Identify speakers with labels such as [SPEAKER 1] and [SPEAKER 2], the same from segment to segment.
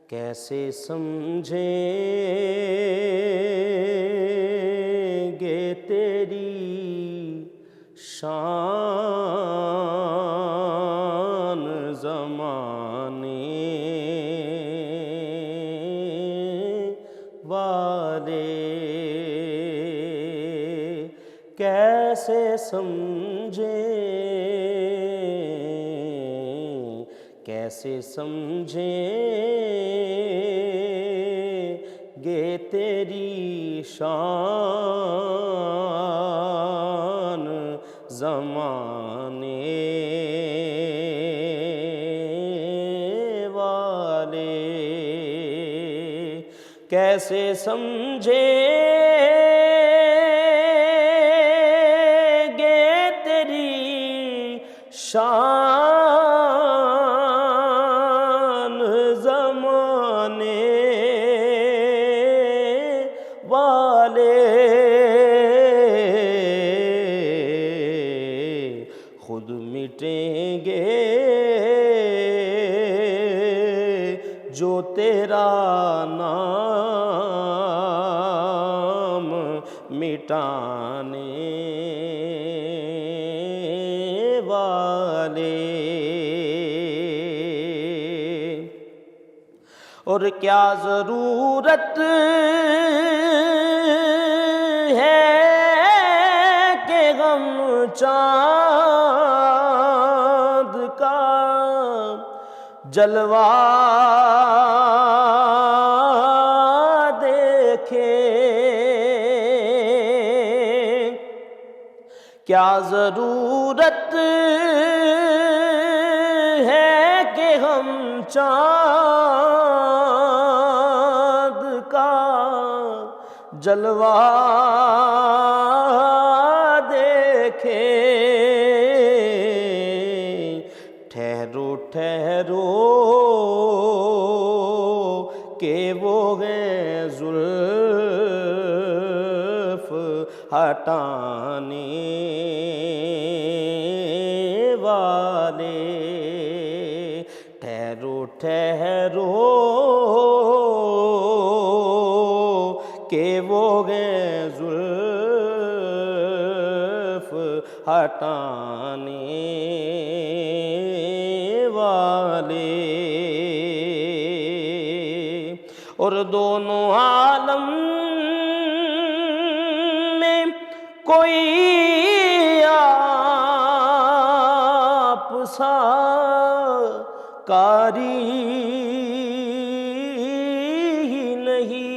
[SPEAKER 1] کیسے سمجھیں گے تیری شان زمانے والے، کیسے سمجھیں، کیسے سمجھیں گے تیری شان زمانے والے، کیسے سمجھیں گے تیری شان زمانے والے، خود مٹیں گے جو تیرا نام مٹانے والے، اور کیا ضرورت ہے کہ غم چاند کا جلوہ دیکھیں، کیا ضرورت ہے کہ ہم چاند کا جلوہ دیکھیں، ٹھہرو ٹھہرو کہ وہ ہیں زلف ہٹانے والے، ٹھہرو ٹھہرو کہ وہ ہیں زلف ہٹانے والے، اور دونوں عالم میں کوئی آپ سا کاری ہی نہیں،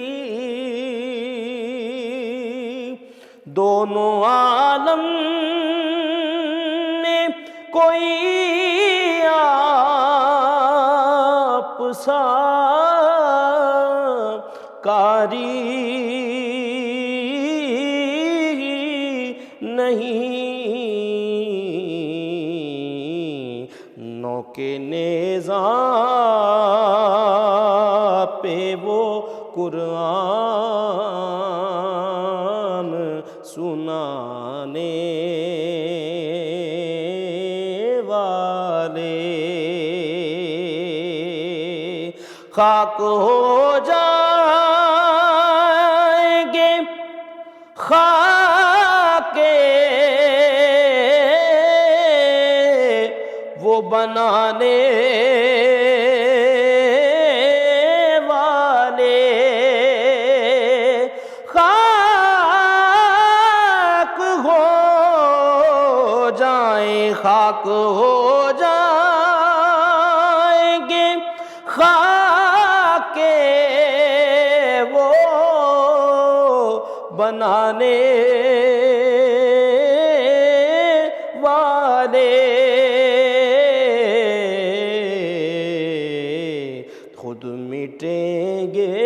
[SPEAKER 1] دونوں عالم میں کوئی آپ سا کاری نہیں، نوکے نیزاں پہ وہ قرآن سنانے والے، خاک ہو جائیں گے خاک وہ بنانے والے، خاک ہو جائیں، خاک ہو جائیں گے خاک وہ بنانے والے، خود مٹیں گے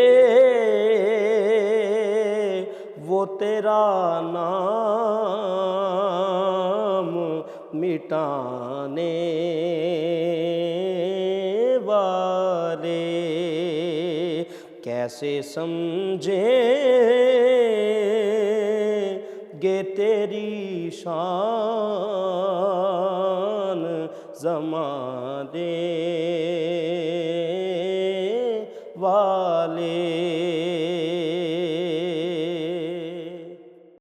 [SPEAKER 1] وہ تیرا نام مٹانے والے، کیسے سمجھیں گے تیری شان زمانے والے